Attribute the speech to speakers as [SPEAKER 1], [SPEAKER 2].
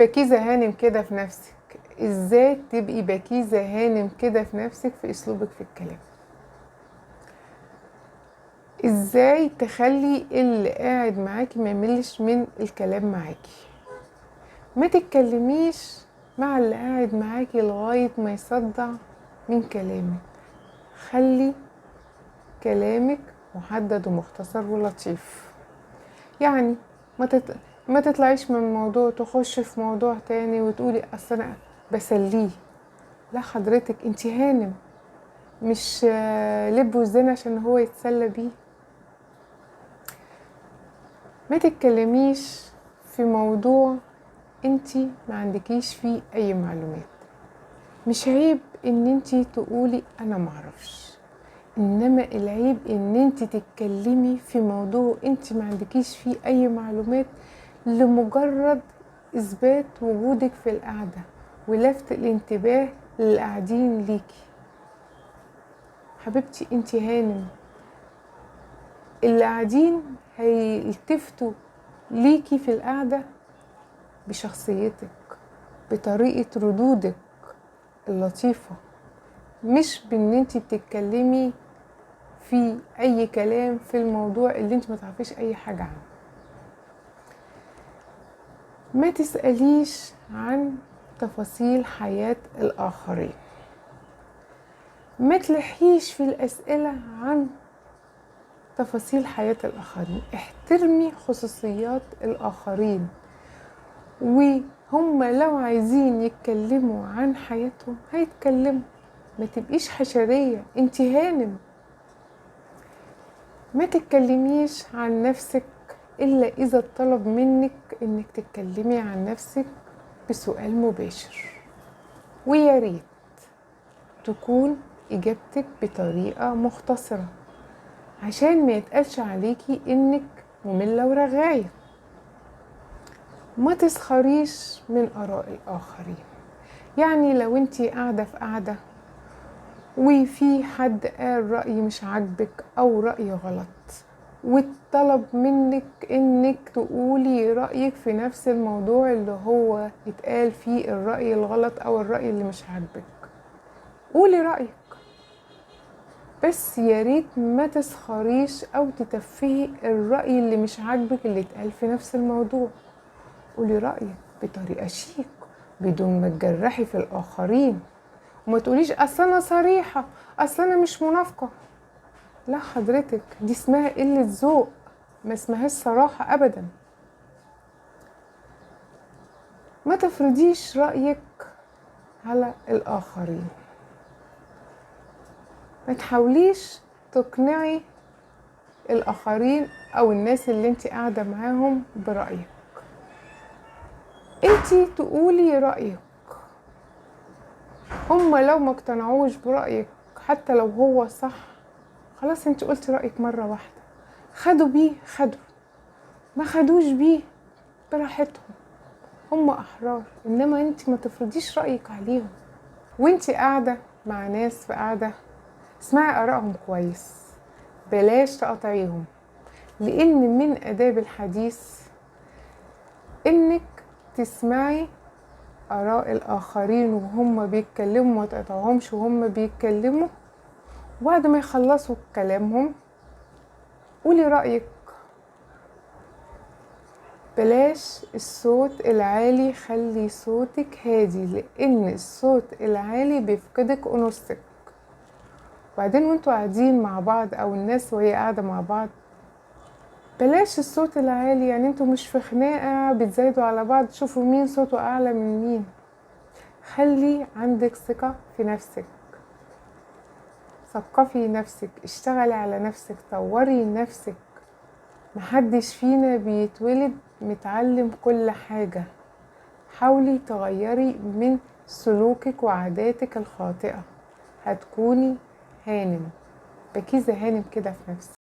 [SPEAKER 1] بكيزة هانم كده في نفسك. ازاي تبقي بكيزة هانم كده في نفسك في اسلوبك في الكلام؟ ازاي تخلي اللي قاعد معاكي ما يملش من الكلام معاكي؟ ما تتكلميش مع اللي قاعد معاكي لغاية ما يصدع من كلامك. خلي كلامك محدد ومختصر ولطيف. يعني ما تطلعيش من موضوع تخش في موضوع تاني وتقولي اصل انا بسليه. لا حضرتك، انتي هانم، مش لب وزن عشان هو يتسلى بيه. ما تتكلميش في موضوع انتي ما عندكيش فيه اي معلومات. مش عيب ان انتي تقولي انا معرفش، انما العيب ان انتي تتكلمي في موضوع انتي ما عندكيش فيه اي معلومات لمجرد اثبات وجودك في القعدة ولفت الانتباه للقاعدين ليكي. حبيبتي انتي هانم، اللي قاعدين هيلتفتوا ليكي في القعدة بشخصيتك، بطريقة ردودك اللطيفة، مش بان انتي بتتكلمي في اي كلام في الموضوع اللي انت ما تعرفيش اي حاجة عنه. ما تسأليش عن تفاصيل حياة الاخرين. ما تلحيش في الاسئلة عن تفاصيل حياة الاخرين. احترمي خصوصيات الاخرين، وهم لو عايزين يتكلموا عن حياتهم هيتكلموا. ما تبقيش حشرية، انت هانم. ما تتكلميش عن نفسك إلا إذا طلب منك إنك تتكلمي عن نفسك بسؤال مباشر، ويا ريت تكون إجابتك بطريقة مختصرة عشان ما يتقالش عليكي إنك مملة ورغاية. ما تسخريش من آراء الآخرين. يعني لو انتي قاعدة في قاعدة وفي حد قال رأي مش عاجبك أو رأي غلط، وطلب منك انك تقولي رأيك في نفس الموضوع اللي هو اتقال فيه الرأي الغلط او الرأي اللي مش عاجبك، قولي رأيك. بس ياريت ما تسخريش او تتفهي الرأي اللي مش عاجبك اللي اتقال في نفس الموضوع. قولي رأيك بطريقة شيك بدون ما تجرحي في الآخرين، وما تقوليش اصل انا صريحة، اصل انا مش منافقة. لا حضرتك، دي اسمها قلة ذوق، ما اسمهاش صراحة ابدا. ما تفرضيش رأيك على الآخرين. ما تحاوليش تقنعي الآخرين أو الناس اللي انت قاعدة معاهم برأيك. انت تقولي رأيك، هم لو ما اقتنعوش برأيك حتى لو هو صح، خلاص انت قلت رأيك مرة واحدة، خدوا بيه خدوا، ما خدوش بيه براحتهم، هم أحرار. إنما انت ما تفرضيش رأيك عليهم. وانت قاعدة مع ناس في قاعدة، اسمعي آرائهم كويس، بلاش تقاطعيهم، لأن من آداب الحديث إنك تسمعي آراء الآخرين وهم بيتكلموا، ما تقاطعهمش وهم بيتكلموا، وبعد ما يخلصوا كلامهم قولي رأيك. بلاش الصوت العالي، خلي صوتك هادي، لأن الصوت العالي بيفقدك أنوثتك. وبعدين وانتوا قاعدين مع بعض أو الناس وهي قاعدة مع بعض، بلاش الصوت العالي. يعني انتوا مش في خناقة بتزايدوا على بعض شوفوا مين صوته أعلى من مين. خلي عندك ثقة في نفسك، ثقفي نفسك، اشتغلي على نفسك، طوري نفسك. محدش فينا بيتولد متعلم كل حاجة. حاولي تغيري من سلوكك وعاداتك الخاطئة، هتكوني هانم، بكيزة هانم كده في نفسك.